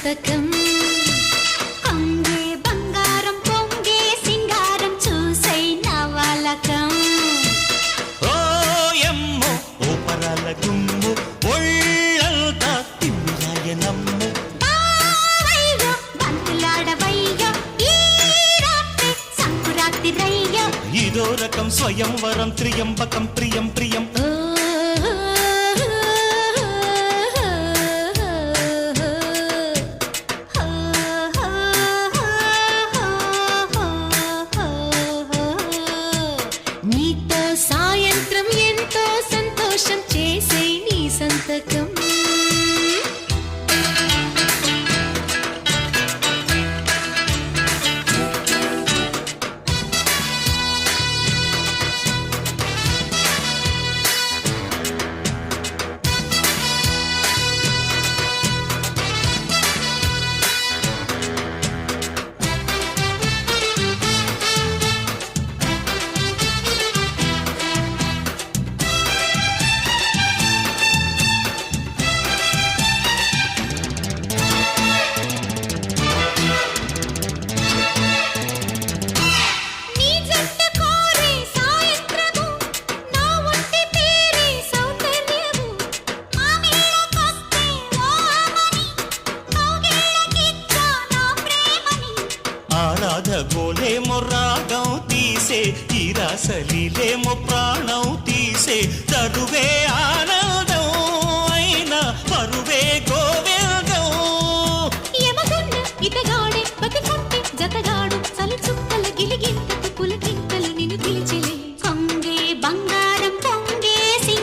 సంతకం కొంగే బంగారం పొంగే సింగారం చూసై నవలకం ఓ ఎమ్మో ఓ పరాల గుమ్ము ఒళ్ళంతా తిమ్మిరాయనమ్ము బావయ్యో బంతులాడవయ్యో ఈ రాత్రి సంకురాత్రిరయ్యో ఇదో రకం స్వయంవరం త్రియంబకం ప్రియం ప్రియం నీతో సాయంత్రం ఎంతో సంతోషం చేసే నీ సంతకం నీ జంట కోరే సాయంత్రము నా ఒంటి పేరే సౌందర్యము మామిళ్ళకొస్తే ఓ ఆమని కౌగిళ్ళకిచ్చా నా ప్రేమని ఆరాధ గోలేమో రాగం తీసే ఈ రాసలీలేమో ప్రాణం తీసే చదువే ఆనందం